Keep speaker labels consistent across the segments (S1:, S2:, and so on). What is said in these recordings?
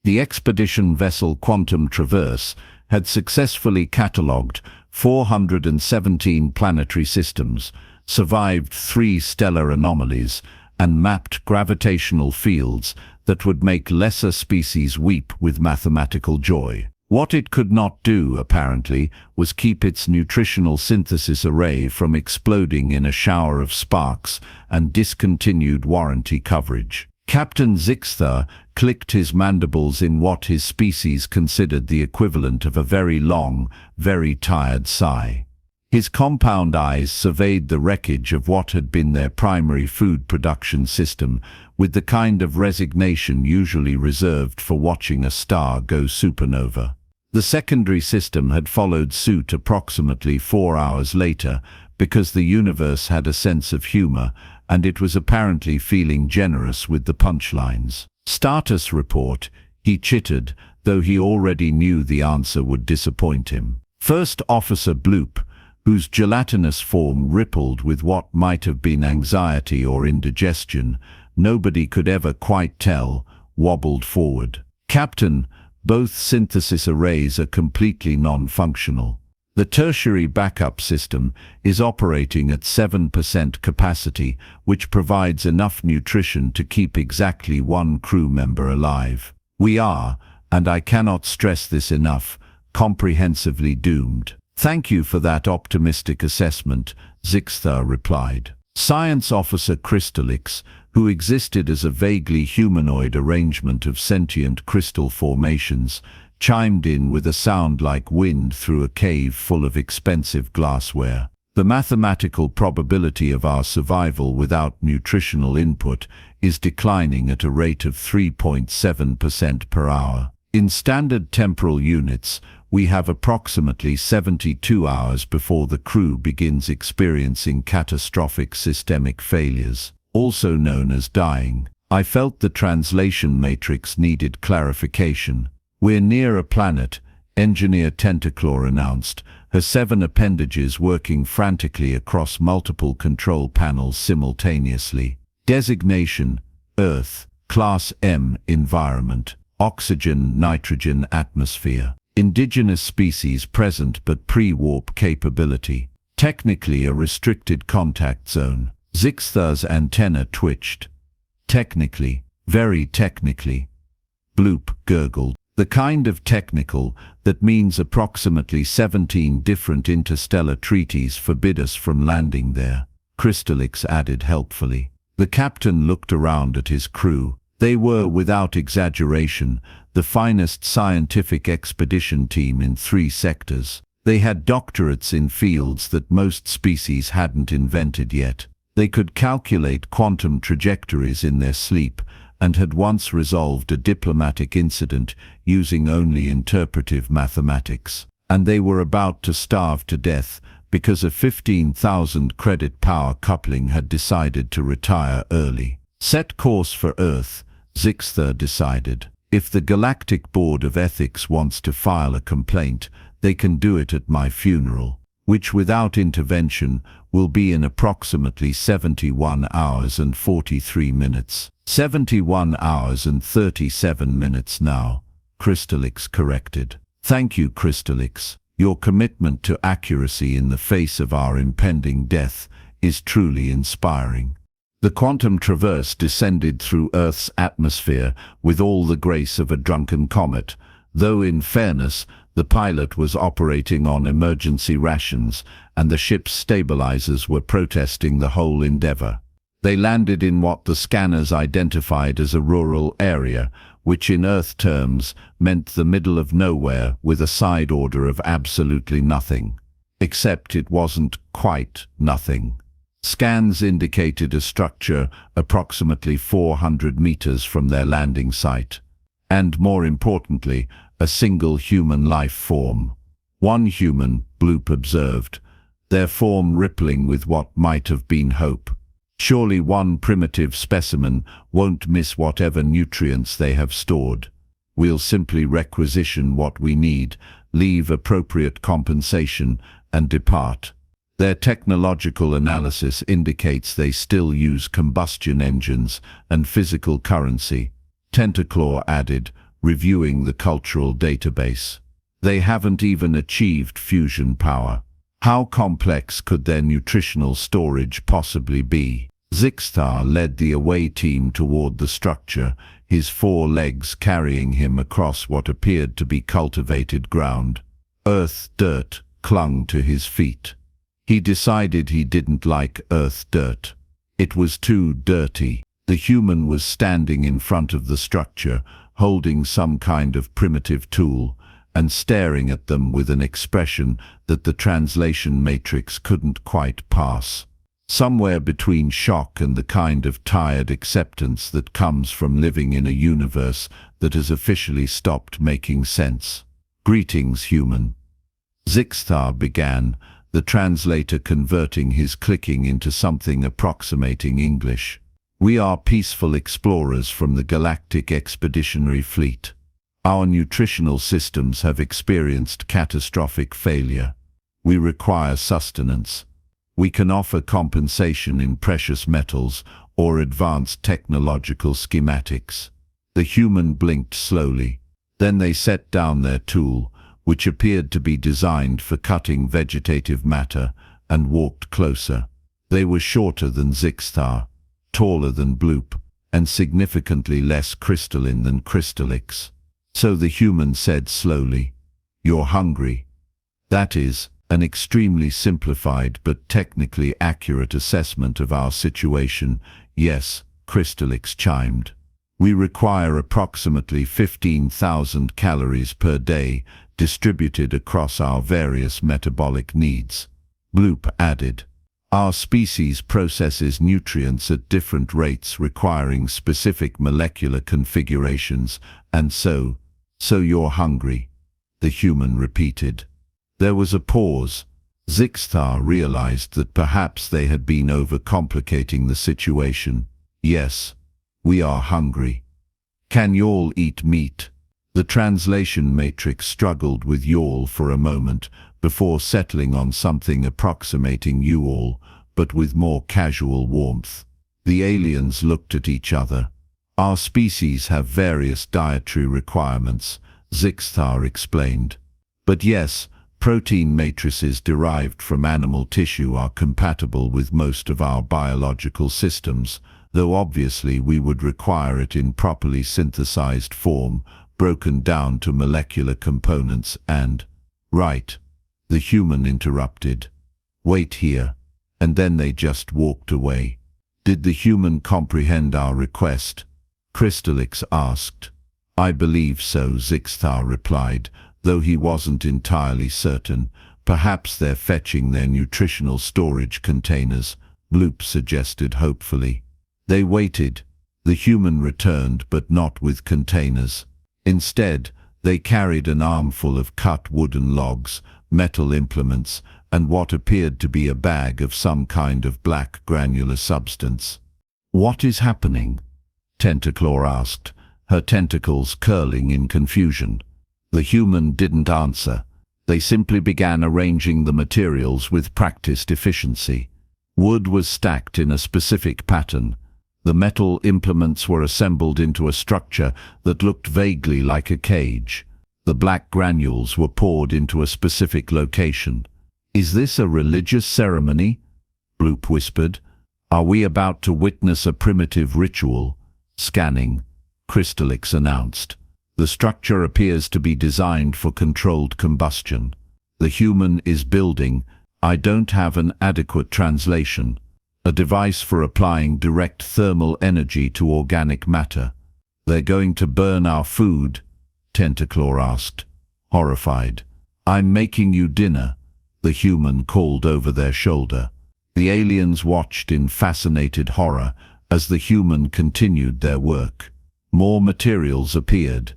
S1: The expedition vessel Quantum Traverse had successfully catalogued 417 planetary systems, survived 3 stellar anomalies, and mapped gravitational fields that would make lesser species weep with mathematical joy. What it could not do, apparently, was keep its nutritional synthesis array from exploding in a shower of sparks and discontinued warranty coverage. Captain Zixthar clicked his mandibles in what his species considered the equivalent of a very long, very tired sigh. His compound eyes surveyed the wreckage of what had been their primary food production system with the kind of resignation usually reserved for watching a star go supernova. The secondary system had followed suit approximately 4 hours later because the universe had a sense of humor and it was apparently feeling generous with the punchlines. Status report, he chittered, though he already knew the answer would disappoint him. First Officer Bloop, whose gelatinous form rippled with what might have been anxiety or indigestion, nobody could ever quite tell, wobbled forward. Captain, both synthesis arrays are completely non-functional. The tertiary backup system is operating at 7% capacity, which provides enough nutrition to keep exactly 1 crew member alive. We are, and I cannot stress this enough, comprehensively doomed. Thank you for that optimistic assessment, Zixthar replied. Science Officer Crystallix, who existed as a vaguely humanoid arrangement of sentient crystal formations, chimed in with a sound like wind through a cave full of expensive glassware. The mathematical probability of our survival without nutritional input is declining at a rate of 3.7% per hour. In standard temporal units, we have approximately 72 hours before the crew begins experiencing catastrophic systemic failures, also known as dying. I felt the translation matrix needed clarification. We're near a planet, Engineer Tentaclaw announced, her 7 appendages working frantically across multiple control panels simultaneously. Designation: Earth, Class M environment, oxygen, nitrogen atmosphere. Indigenous species present but pre-warp capability. Technically a restricted contact zone. Zixthar's antenna twitched. Technically, very technically. Bloop gurgled. The kind of technical that means approximately 17 different interstellar treaties forbid us from landing there, Crystallix added helpfully. The captain looked around at his crew. They were, without exaggeration, the finest scientific expedition team in 3 sectors. They had doctorates in fields that most species hadn't invented yet. They could calculate quantum trajectories in their sleep and had once resolved a diplomatic incident using only interpretive mathematics. And they were about to starve to death because a 15,000 credit power coupling had decided to retire early. Set course for Earth, Zixthar decided. If the Galactic Board of Ethics wants to file a complaint, they can do it at my funeral, which without intervention will be in approximately 71 hours and 43 minutes. 71 hours and 37 minutes now, Crystallix corrected. Thank you, Crystallix. Your commitment to accuracy in the face of our impending death is truly inspiring. The Quantum Traverse descended through Earth's atmosphere with all the grace of a drunken comet, though in fairness, the pilot was operating on emergency rations and the ship's stabilizers were protesting the whole endeavor. They landed in what the scanners identified as a rural area, which in Earth terms meant the middle of nowhere with a side order of absolutely nothing. Except it wasn't quite nothing. Scans indicated a structure approximately 400 meters from their landing site. And more importantly, a single human life form. One human, Bloop observed, their form rippling with what might have been hope. Surely one primitive specimen won't miss whatever nutrients they have stored. We'll simply requisition what we need, leave appropriate compensation, and depart. Their technological analysis indicates they still use combustion engines and physical currency, Tentaclaw added, reviewing the cultural database. They haven't even achieved fusion power. How complex could their nutritional storage possibly be? Zixtar led the away team toward the structure, his 4 legs carrying him across what appeared to be cultivated ground. Earth dirt clung to his feet. He decided he didn't like earth dirt. It was too dirty. The human was standing in front of the structure, holding some kind of primitive tool, and staring at them with an expression that the translation matrix couldn't quite pass. Somewhere between shock and the kind of tired acceptance that comes from living in a universe that has officially stopped making sense. "Greetings, human," Zixtar began, the translator converting his clicking into something approximating English. "We are peaceful explorers from the Galactic Expeditionary Fleet. Our nutritional systems have experienced catastrophic failure. We require sustenance. We can offer compensation in precious metals or advanced technological schematics." The human blinked slowly. Then they set down their tool, which appeared to be designed for cutting vegetative matter, and walked closer. They were shorter than Zixtar, taller than Bloop, and significantly less crystalline than Crystallix. So the human said slowly, "You're hungry." "That is an extremely simplified but technically accurate assessment of our situation. Yes," Crystallix chimed. "We require approximately 15,000 calories per day, distributed across our various metabolic needs." Bloop added, "Our species processes nutrients at different rates requiring specific molecular configurations, and so you're hungry," the human repeated. There was a pause. Zixtar realized that perhaps they had been overcomplicating the situation. "Yes, we are hungry." "Can y'all eat meat?" The translation matrix struggled with y'all for a moment, before settling on something approximating you all, but with more casual warmth. The aliens looked at each other. "Our species have various dietary requirements," Zixtar explained. "But yes, protein matrices derived from animal tissue are compatible with most of our biological systems, though obviously we would require it in properly synthesized form, broken down to molecular components and—" "Right," the human interrupted. "Wait here." And then they just walked away. "Did the human comprehend our request?" Crystallix asked. "I believe so," Zixtar replied, though he wasn't entirely certain. "Perhaps they're fetching their nutritional storage containers," Bloop suggested hopefully. They waited. The human returned, but not with containers. Instead, they carried an armful of cut wooden logs, metal implements, and what appeared to be a bag of some kind of black granular substance. "What is happening?" Tentaclor asked, her tentacles curling in confusion. The human didn't answer. They simply began arranging the materials with practiced efficiency. Wood was stacked in a specific pattern. The metal implements were assembled into a structure that looked vaguely like a cage. The black granules were poured into a specific location. "Is this a religious ceremony?" Bloop whispered. "Are we about to witness a primitive ritual?" "Scanning," Crystallix announced. "The structure appears to be designed for controlled combustion. The human is building, I don't have an adequate translation, a device for applying direct thermal energy to organic matter." "They're going to burn our food?" Tentaclor asked, horrified. "I'm making you dinner," the human called over their shoulder. The aliens watched in fascinated horror as the human continued their work. More materials appeared.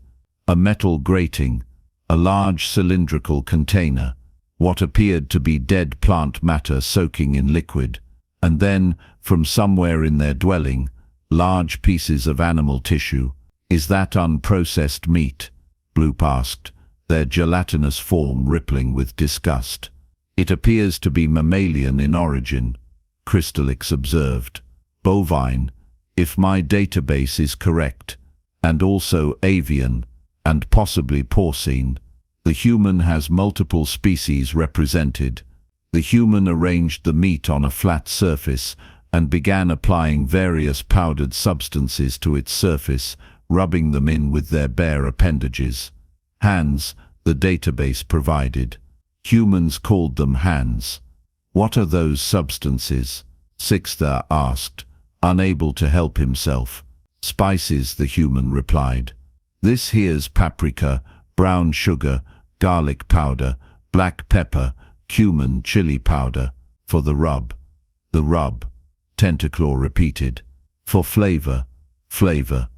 S1: A metal grating, a large cylindrical container, what appeared to be dead plant matter soaking in liquid, and then, from somewhere in their dwelling, large pieces of animal tissue. "Is that unprocessed meat?" Bloop asked, their gelatinous form rippling with disgust. "It appears to be mammalian in origin," Crystallix observed. "Bovine, if my database is correct, and also avian, and possibly porcine. The human has multiple species represented. The human arranged the meat on a flat surface and began applying various powdered substances to its surface, rubbing them in with their bare appendages. Hands, the database provided. Humans called them hands. What are those substances? Sixthar asked, unable to help himself. Spices, the human replied. This here's paprika, brown sugar, garlic powder, black pepper, cumin, chili powder. For the rub. The rub, Tentaclaw repeated. For flavor. Flavor,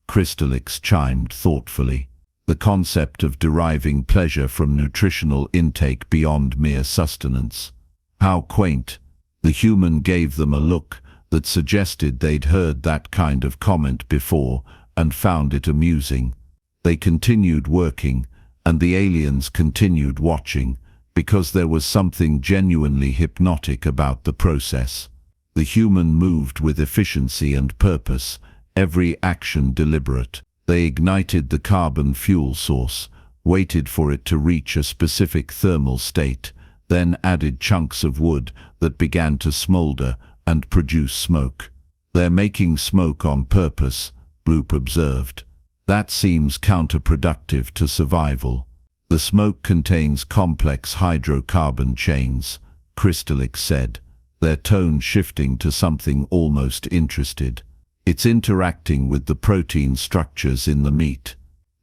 S1: Crystallix chimed thoughtfully. The concept of deriving pleasure from nutritional intake beyond mere sustenance. How quaint. The human gave them a look that suggested they'd heard that kind of comment before and found it amusing. They continued working, and the aliens continued watching, because there was something genuinely hypnotic about the process. The human moved with efficiency and purpose, every action deliberate. They ignited the carbon fuel source, waited for it to reach a specific thermal state, then added chunks of wood that began to smolder and produce smoke. They're making smoke on purpose, Bloop observed. That seems counterproductive to survival. The smoke contains complex hydrocarbon chains, Crystallix said, their tone shifting to something almost interested. It's interacting with the protein structures in the meat.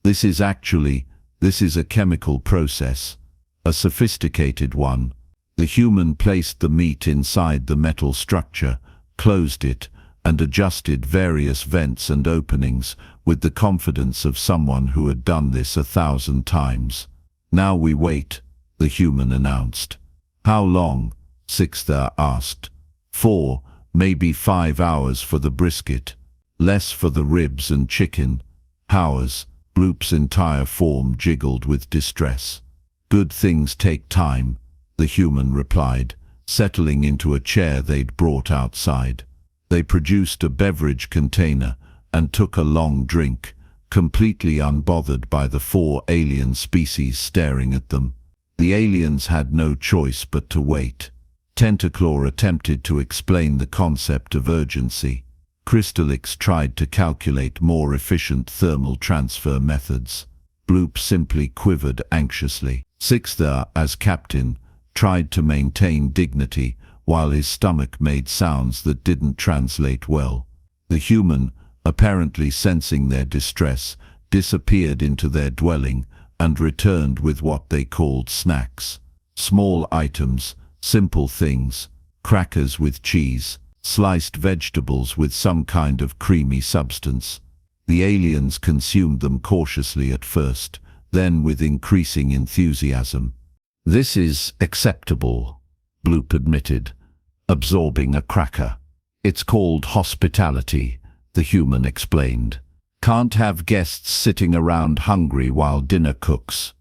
S1: This is a chemical process, a sophisticated one. The human placed the meat inside the metal structure, closed it, and adjusted various vents and openings with the confidence of someone who had done this 1,000 times. Now we wait, the human announced. How long? Sixthar asked. 4, maybe 5 hours for the brisket. Less for the ribs and chicken. Hours. Bloop's entire form jiggled with distress. Good things take time, the human replied, settling into a chair they'd brought outside. They produced a beverage container and took a long drink, completely unbothered by the 4 alien species staring at them. The aliens had no choice but to wait. Tentaclaw attempted to explain the concept of urgency. Crystallix tried to calculate more efficient thermal transfer methods. Bloop simply quivered anxiously. Sixthar, as captain, tried to maintain dignity while his stomach made sounds that didn't translate well. The human, apparently sensing their distress, disappeared into their dwelling and returned with what they called snacks. Small items, simple things, crackers with cheese, sliced vegetables with some kind of creamy substance. The aliens consumed them cautiously at first, then with increasing enthusiasm. This is acceptable, Bloop admitted, absorbing a cracker. It's called hospitality, the human explained. Can't have guests sitting around hungry while dinner cooks.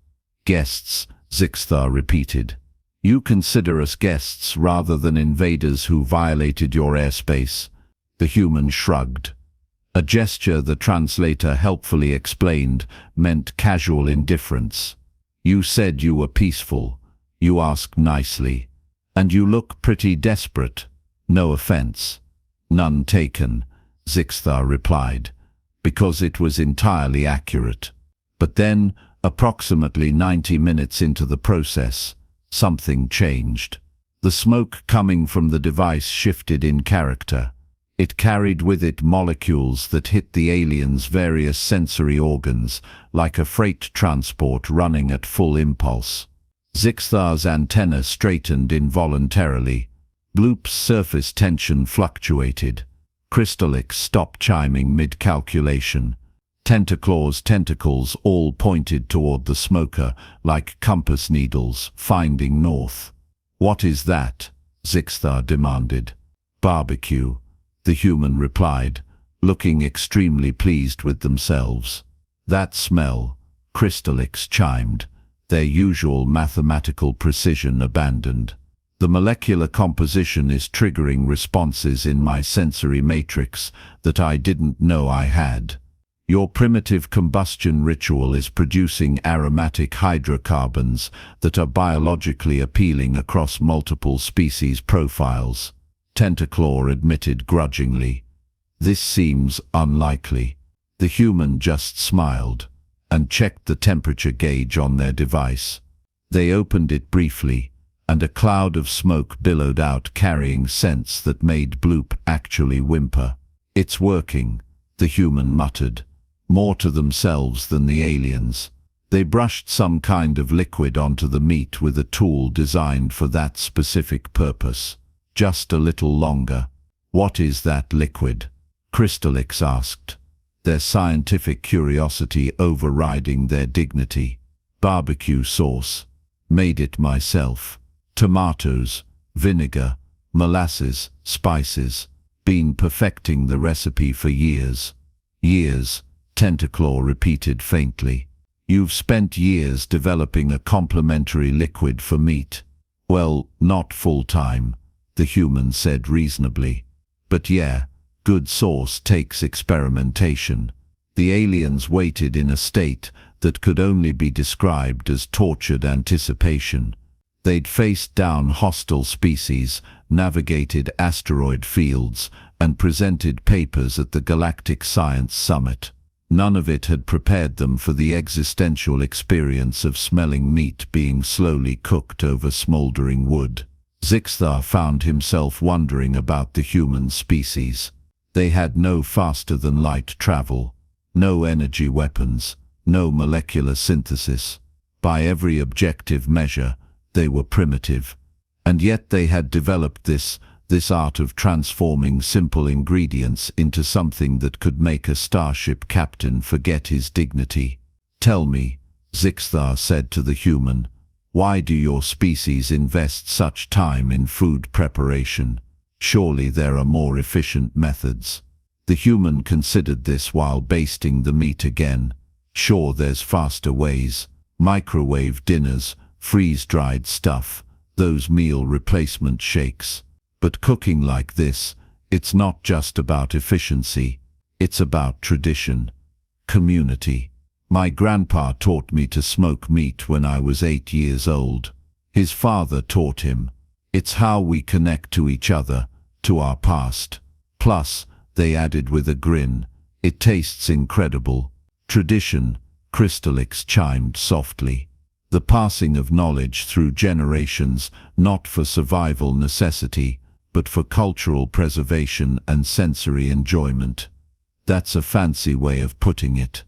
S1: Guests, Sixthar repeated. You consider us guests rather than invaders who violated your airspace. The human shrugged. A gesture the translator helpfully explained meant casual indifference. You said you were peaceful. You asked nicely. And you look pretty desperate. No offense. None taken, Sixthar replied, because it was entirely accurate. But then, approximately 90 minutes into the process, something changed. The smoke coming from the device shifted in character. It carried with it molecules that hit the aliens' various sensory organs, like a freight transport running at full impulse. Sixthar's antenna straightened involuntarily. Bloop's surface tension fluctuated. Crystallix stopped chiming mid-calculation. Tentaclaw's tentacles all pointed toward the smoker like compass needles, finding north. What is that? Sixthar demanded. Barbecue, the human replied, looking extremely pleased with themselves. That smell, Crystallix chimed, their usual mathematical precision abandoned. The molecular composition is triggering responses in my sensory matrix that I didn't know I had. Your primitive combustion ritual is producing aromatic hydrocarbons that are biologically appealing across multiple species profiles. Tentaclor admitted grudgingly. This seems unlikely. The human just smiled and checked the temperature gauge on their device. They opened it briefly, and a cloud of smoke billowed out, carrying scents that made Bloop actually whimper. "It's working," the human muttered, more to themselves than the aliens. They brushed some kind of liquid onto the meat with a tool designed for that specific purpose. Just a little longer. "What is that liquid?" Crystallix asked, their scientific curiosity overriding their dignity. "Barbecue sauce. Made it myself. Tomatoes, vinegar, molasses, spices. Been perfecting the recipe for years." "Years," Tentaclor repeated faintly. "You've spent years developing a complementary liquid for meat." "Well, not full-time," the human said reasonably. "But yeah, good sauce takes experimentation." The aliens waited in a state that could only be described as tortured anticipation. They'd faced down hostile species, navigated asteroid fields, and presented papers at the Galactic Science Summit. None of it had prepared them for the existential experience of smelling meat being slowly cooked over smoldering wood. Zixthar found himself wondering about the human species. They had no faster-than-light travel, no energy weapons, no molecular synthesis. By every objective measure, they were primitive. And yet they had developed this art of transforming simple ingredients into something that could make a starship captain forget his dignity. "Tell me," Zixthar said to the human, "why do your species invest such time in food preparation? Surely there are more efficient methods." The human considered this while basting the meat again. "Sure, there's faster ways. Microwave dinners, freeze-dried stuff, those meal replacement shakes. But cooking like this, it's not just about efficiency. It's about tradition, community. My grandpa taught me to smoke meat when I was 8 years old. His father taught him. It's how we connect to each other, to our past. Plus," they added with a grin, "it tastes incredible." "Tradition," Crystallix chimed softly. "The passing of knowledge through generations, not for survival necessity, but for cultural preservation and sensory enjoyment. That's a fancy way of putting it.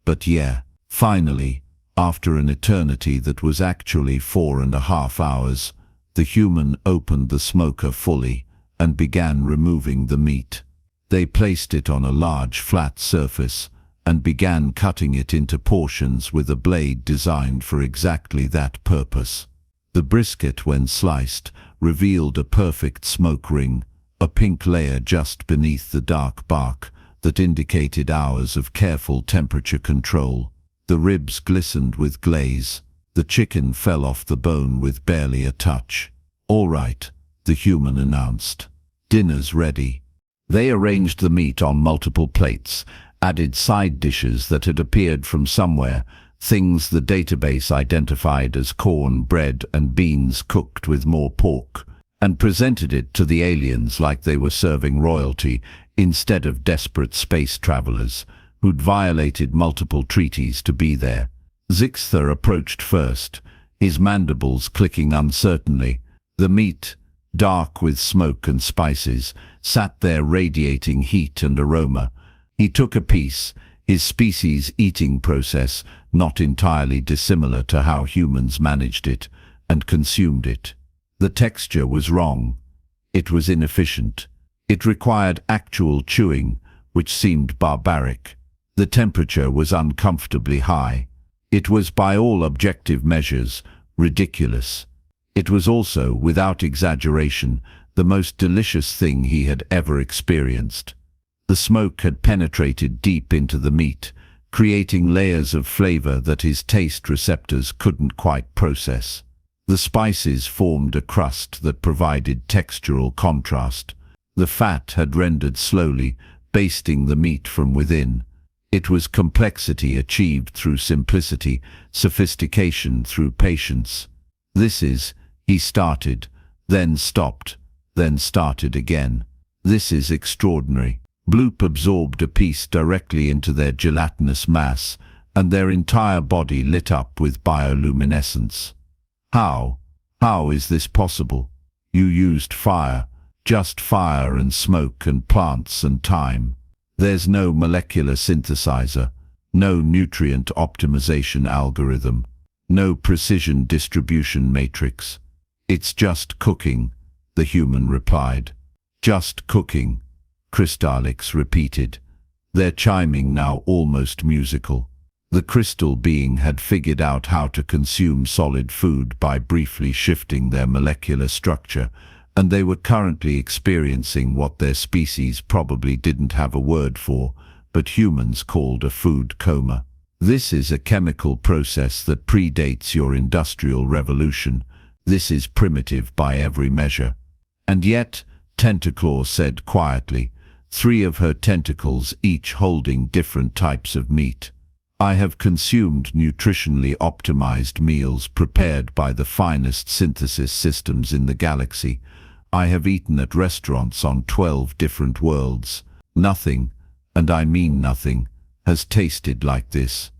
S1: But yeah." Finally, after an eternity that was actually 4.5 hours, the human opened the smoker fully and began removing the meat. They placed it on a large flat surface and began cutting it into portions with a blade designed for exactly that purpose. The brisket, when sliced, revealed a perfect smoke ring, a pink layer just beneath the dark bark that indicated hours of careful temperature control. The ribs glistened with glaze. The chicken fell off the bone with barely a touch. "All right," the human announced. "Dinner's ready." They arranged the meat on multiple plates, added side dishes that had appeared from somewhere, things the database identified as corn, bread, and beans cooked with more pork, and presented it to the aliens like they were serving royalty instead of desperate space travelers who'd violated multiple treaties to be there. Zixthar approached first, his mandibles clicking uncertainly. The meat, dark with smoke and spices, sat there radiating heat and aroma. He took a piece, his species' eating process not entirely dissimilar to how humans managed it, and consumed it. The texture was wrong. It was inefficient. It required actual chewing, which seemed barbaric. The temperature was uncomfortably high. It was, by all objective measures, ridiculous. It was also, without exaggeration, the most delicious thing he had ever experienced. The smoke had penetrated deep into the meat, creating layers of flavor that his taste receptors couldn't quite process. The spices formed a crust that provided textural contrast. The fat had rendered slowly, basting the meat from within. It was complexity achieved through simplicity, sophistication through patience. This is, he started, then stopped, then started again. This is extraordinary. Bloop absorbed a piece directly into their gelatinous mass, and their entire body lit up with bioluminescence. How is this possible? You used fire, just fire and smoke and plants and time. There's no molecular synthesizer, no nutrient optimization algorithm, no precision distribution matrix. It's just cooking, the human replied. Just cooking, Crystallix repeated, their chiming now almost musical. The crystal being had figured out how to consume solid food by briefly shifting their molecular structure, and they were currently experiencing what their species probably didn't have a word for, but humans called a food coma. This is a chemical process that predates your industrial revolution. This is primitive by every measure. And yet, Tentaclaw said quietly, 3 of her tentacles each holding different types of meat. I have consumed nutritionally optimized meals prepared by the finest synthesis systems in the galaxy. I have eaten at restaurants on 12 different worlds. Nothing, and I mean nothing, has tasted like this.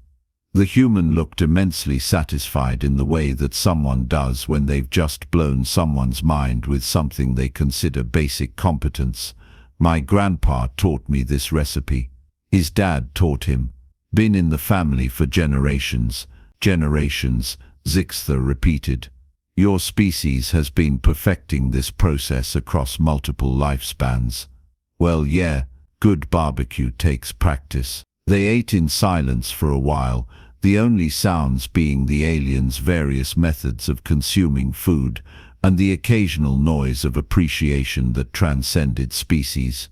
S1: The human looked immensely satisfied in the way that someone does when they've just blown someone's mind with something they consider basic competence. My grandpa taught me this recipe. His dad taught him. Been in the family for generations. Zixtha repeated. Your species has been perfecting this process across multiple lifespans. Well, yeah, good barbecue takes practice. They ate in silence for a while, the only sounds being the aliens' various methods of consuming food and the occasional noise of appreciation that transcended species.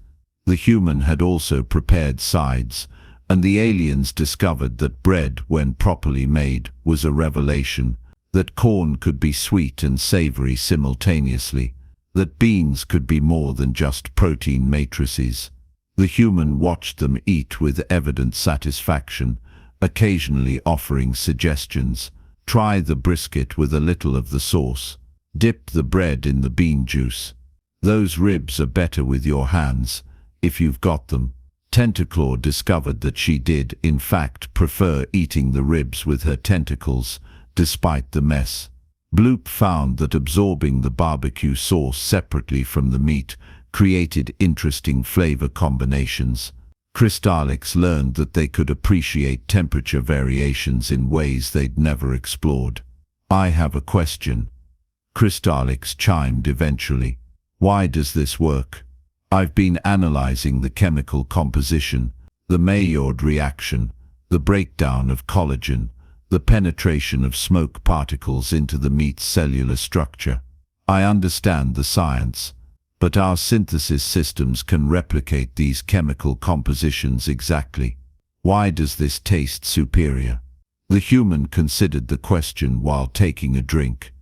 S1: The human had also prepared sides, and the aliens discovered that bread, when properly made, was a revelation, that corn could be sweet and savory simultaneously, that beans could be more than just protein matrices. The human watched them eat with evident satisfaction, occasionally offering suggestions. Try the brisket with a little of the sauce. Dip the bread in the bean juice. Those ribs are better with your hands, if you've got them. Tentaclaw discovered that she did, in fact, prefer eating the ribs with her tentacles, despite the mess. Bloop found that absorbing the barbecue sauce separately from the meat created interesting flavor combinations. Crystallix learned that they could appreciate temperature variations in ways they'd never explored. I have a question. Crystallix chimed eventually. Why does this work? I've been analyzing the chemical composition, the Maillard reaction, the breakdown of collagen, the penetration of smoke particles into the meat's cellular structure. I understand the science, but our synthesis systems can replicate these chemical compositions exactly. Why does this taste superior? The human considered the question while taking a drink.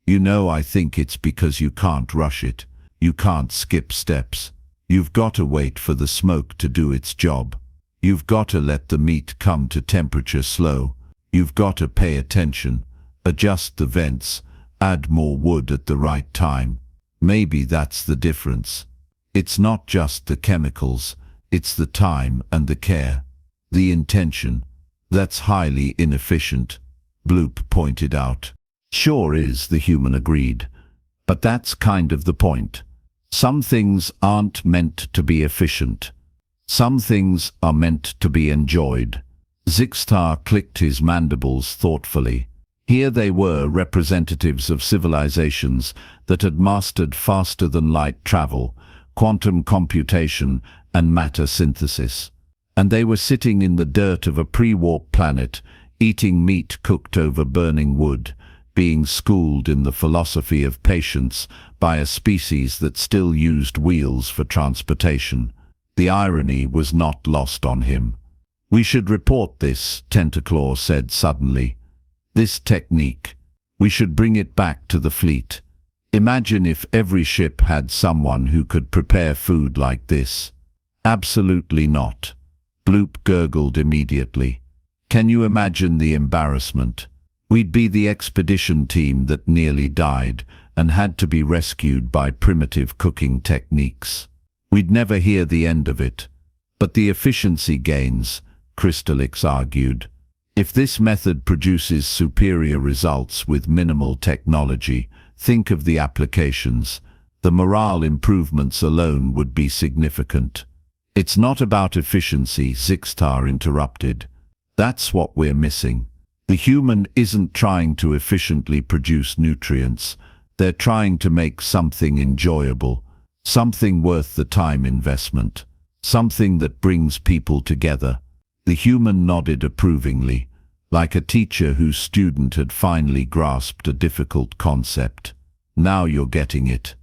S1: You know, I think it's because you can't rush it. You can't skip steps. You've got to wait for the smoke to do its job. You've got to let the meat come to temperature slow. You've got to pay attention, adjust the vents, add more wood at the right time. Maybe that's the difference. It's not just the chemicals, it's the time and the care. The intention. That's highly inefficient, Bloop pointed out. Sure is, the human agreed. But that's kind of the point. Some things aren't meant to be efficient. Some things are meant to be enjoyed. Zixtar clicked his mandibles thoughtfully. Here they were, representatives of civilizations that had mastered faster-than-light travel, quantum computation, and matter synthesis. And they were sitting in the dirt of a pre-warp planet, eating meat cooked over burning wood, being schooled in the philosophy of patience by a species that still used wheels for transportation. The irony was not lost on him. We should report this, Tentaclaw said suddenly. This technique. We should bring it back to the fleet. Imagine if every ship had someone who could prepare food like this. Absolutely not. Bloop gurgled immediately. Can you imagine the embarrassment? We'd be the expedition team that nearly died and had to be rescued by primitive cooking techniques. We'd never hear the end of it. But the efficiency gains, Crystallix argued. If this method produces superior results with minimal technology, think of the applications. The morale improvements alone would be significant. It's not about efficiency, Zixtar interrupted. That's what we're missing. The human isn't trying to efficiently produce nutrients. They're trying to make something enjoyable, something worth the time investment, something that brings people together. The human nodded approvingly, like a teacher whose student had finally grasped a difficult concept. Now you're getting it.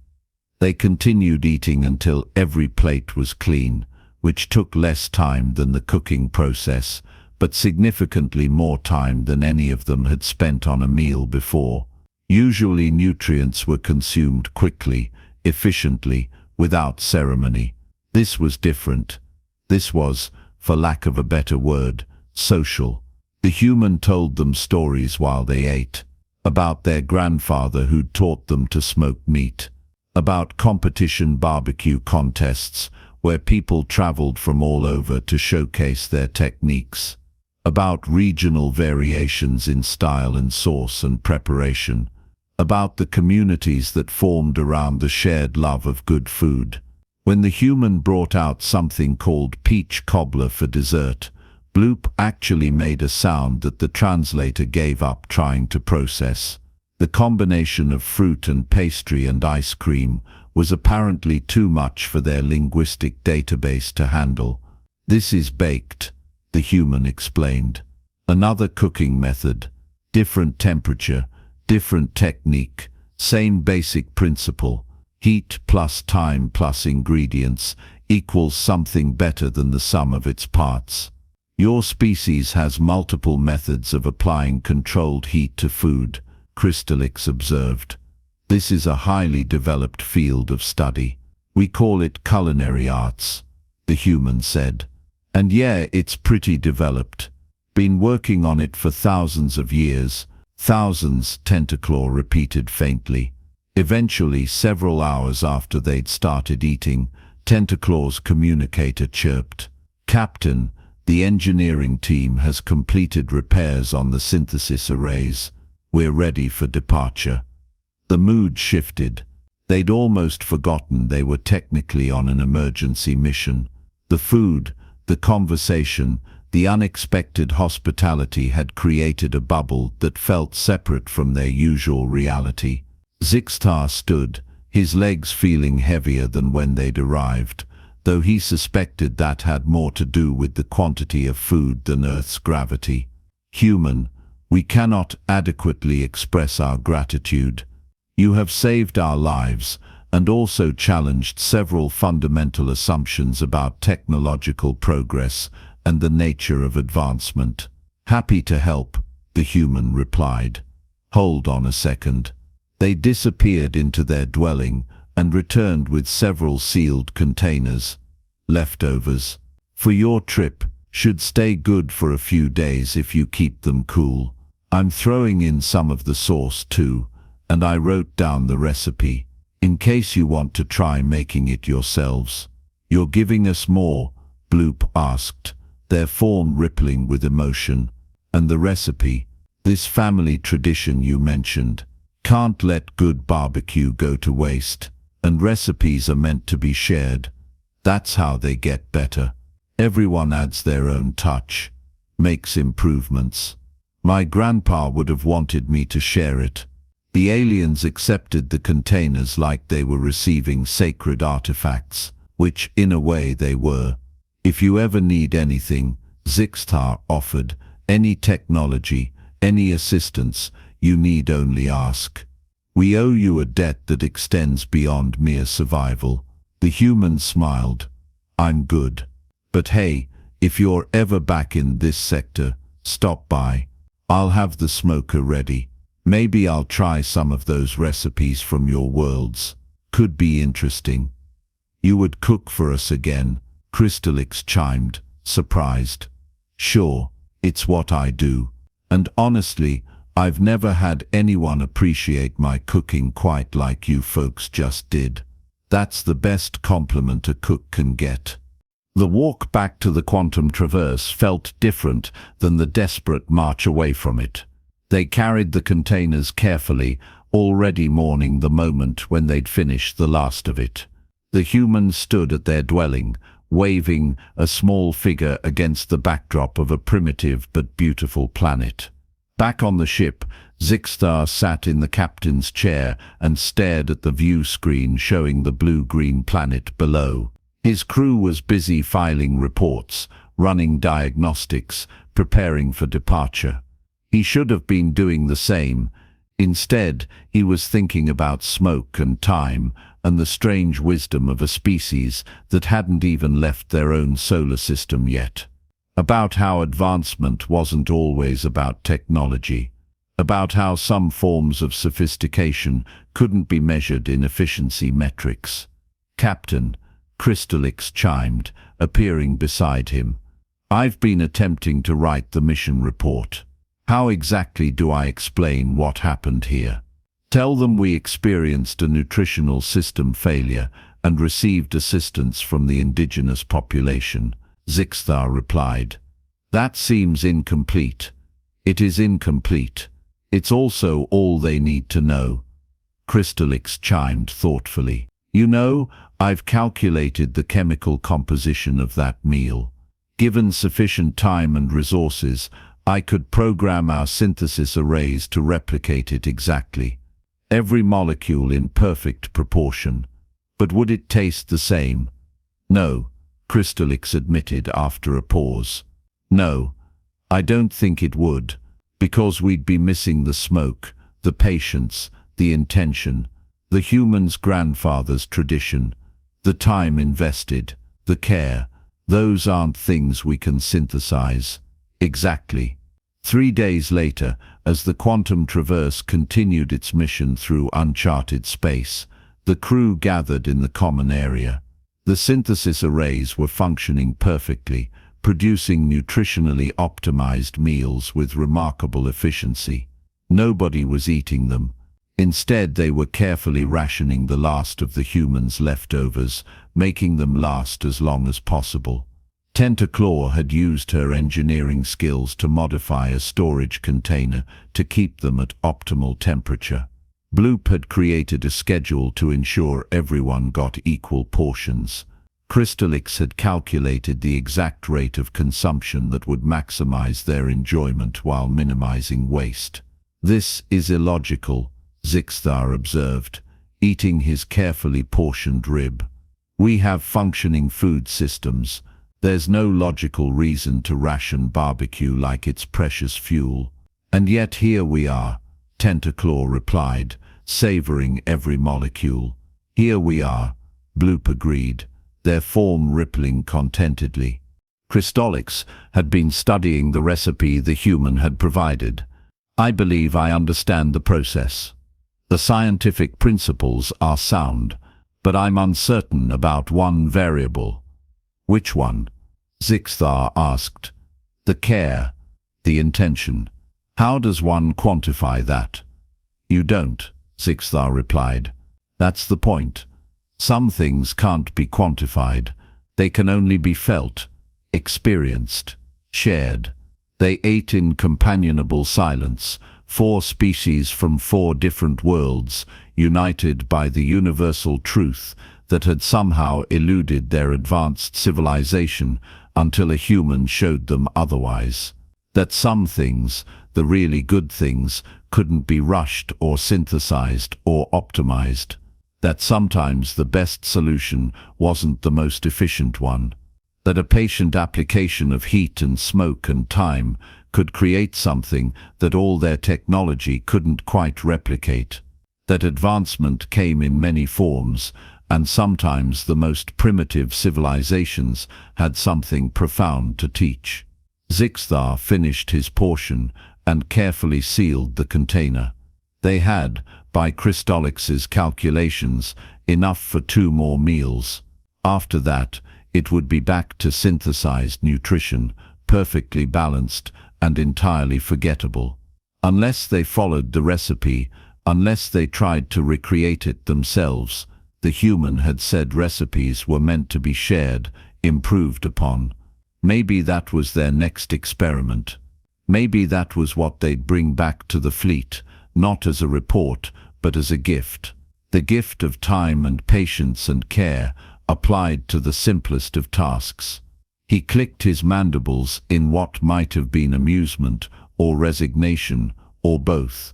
S1: They continued eating until every plate was clean, which took less time than the cooking process, but significantly more time than any of them had spent on a meal before. Usually nutrients were consumed quickly, efficiently, without ceremony. This was different. This was, for lack of a better word, social. The human told them stories while they ate, about their grandfather who'd taught them to smoke meat, about competition barbecue contests where people traveled from all over to showcase their techniques, about regional variations in style and sauce and preparation, about the communities that formed around the shared love of good food. When the human brought out something called peach cobbler for dessert, Bloop actually made a sound that the translator gave up trying to process. The combination of fruit and pastry and ice cream was apparently too much for their linguistic database to handle. This is baked, the human explained. Another cooking method, different temperature, different technique, same basic principle. Heat plus time plus ingredients equals something better than the sum of its parts. Your species has multiple methods of applying controlled heat to food, Crystallix observed. This is a highly developed field of study. We call it culinary arts, the human said. And yeah, it's pretty developed. Been working on it for thousands of years. Thousands, Tentaclaw repeated faintly. Eventually, several hours after they'd started eating, Tentaclaw's communicator chirped. Captain, the engineering team has completed repairs on the synthesis arrays. We're ready for departure. The mood shifted. They'd almost forgotten they were technically on an emergency mission. The food, the conversation, the unexpected hospitality had created a bubble that felt separate from their usual reality. Zixtar stood, his legs feeling heavier than when they'd arrived, though he suspected that had more to do with the quantity of food than Earth's gravity. Human, we cannot adequately express our gratitude. You have saved our lives and also challenged several fundamental assumptions about technological progress and the nature of advancement. Happy to help, the human replied. Hold on a second. They disappeared into their dwelling and returned with several sealed containers. Leftovers. For your trip, should stay good for a few days if you keep them cool. I'm throwing in some of the sauce too, and I wrote down the recipe, in case you want to try making it yourselves. You're giving us more? Bloop asked, their form rippling with emotion. And the recipe, this family tradition you mentioned. Can't let good barbecue go to waste, and recipes are meant to be shared. That's how they get better. Everyone adds their own touch, makes improvements. My grandpa would have wanted me to share it. The aliens accepted the containers like they were receiving sacred artifacts, which in a way they were. If you ever need anything, Zixtar offered, any technology, any assistance, you need only ask. We owe you a debt that extends beyond mere survival. The human smiled. I'm good. But hey, if you're ever back in this sector, stop by. I'll have the smoker ready. Maybe I'll try some of those recipes from your worlds. Could be interesting. You would cook for us again, Crystallix chimed, surprised. "Sure, it's what I do. And honestly, I've never had anyone appreciate my cooking quite like you folks just did. That's the best compliment a cook can get." The walk back to the quantum traverse felt different than the desperate march away from it. They carried the containers carefully, already mourning the moment when they'd finished the last of it. The humans stood at their dwelling, waving, a small figure against the backdrop of a primitive but beautiful planet. Back on the ship, Zixtar sat in the captain's chair and stared at the view screen showing the blue-green planet below. His crew was busy filing reports, running diagnostics, preparing for departure. He should have been doing the same. Instead, he was thinking about smoke and time and the strange wisdom of a species that hadn't even left their own solar system yet. About how advancement wasn't always about technology. About how some forms of sophistication couldn't be measured in efficiency metrics. "Captain," Crystallix chimed, appearing beside him. "I've been attempting to write the mission report. How exactly do I explain what happened here?" "Tell them we experienced a nutritional system failure and received assistance from the indigenous population," Zixtar replied. "That seems incomplete." "It is incomplete. It's also all they need to know," Crystallix chimed thoughtfully. "You know, I've calculated the chemical composition of that meal. Given sufficient time and resources, I could program our synthesis arrays to replicate it exactly. Every molecule in perfect proportion. But would it taste the same?" "No," Crystallix admitted after a pause. "No, I don't think it would, because we'd be missing the smoke, the patience, the intention, the human's grandfather's tradition, the time invested, the care. Those aren't things we can synthesize." "Exactly." 3 days later, as the quantum traverse continued its mission through uncharted space, the crew gathered in the common area. The synthesis arrays were functioning perfectly, producing nutritionally optimized meals with remarkable efficiency. Nobody was eating them. Instead, they were carefully rationing the last of the humans' leftovers, making them last as long as possible. Tentaclaw had used her engineering skills to modify a storage container to keep them at optimal temperature. Bloop had created a schedule to ensure everyone got equal portions. Crystallix had calculated the exact rate of consumption that would maximize their enjoyment while minimizing waste. "This is illogical," Zixtar observed, eating his carefully portioned rib. "We have functioning food systems. There's no logical reason to ration barbecue like it's precious fuel." "And yet here we are," Tentaclaw replied, savoring every molecule. "Here we are," Bloop agreed, their form rippling contentedly. Crystallix had been studying the recipe the human had provided. "I believe I understand the process. The scientific principles are sound, but I'm uncertain about one variable." "Which one?" Zixtar asked. "The care, the intention. How does one quantify that?" "You don't," Zixtar replied. "That's the point. Some things can't be quantified. They can only be felt, experienced, shared." They ate in companionable silence, 4 species from 4 different worlds, united by the universal truth that had somehow eluded their advanced civilization until a human showed them otherwise. That some things, the really good things, couldn't be rushed or synthesized or optimized. That sometimes the best solution wasn't the most efficient one. That a patient application of heat and smoke and time could create something that all their technology couldn't quite replicate. That advancement came in many forms, and sometimes the most primitive civilizations had something profound to teach. Zixtar finished his portion and carefully sealed the container. They had, by Crystallix's calculations, enough for 2 more meals. After that, it would be back to synthesized nutrition, perfectly balanced and entirely forgettable. Unless they followed the recipe, unless they tried to recreate it themselves, the human had said recipes were meant to be shared, improved upon. Maybe that was their next experiment. Maybe that was what they'd bring back to the fleet, not as a report, but as a gift. The gift of time and patience and care, applied to the simplest of tasks. He clicked his mandibles in what might have been amusement, or resignation, or both.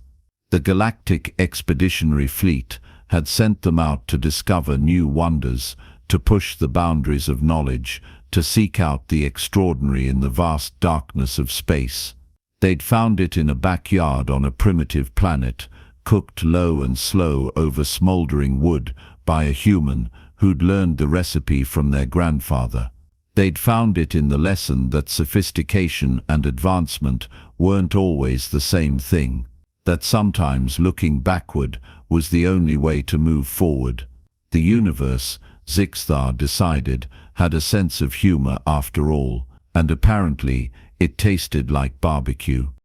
S1: The Galactic Expeditionary Fleet had sent them out to discover new wonders, to push the boundaries of knowledge, to seek out the extraordinary in the vast darkness of space. They'd found it in a backyard on a primitive planet, cooked low and slow over smoldering wood by a human who'd learned the recipe from their grandfather. They'd found it in the lesson that sophistication and advancement weren't always the same thing, that sometimes looking backward was the only way to move forward. The universe, Zixthar decided, had a sense of humor after all, and apparently it tasted like barbecue.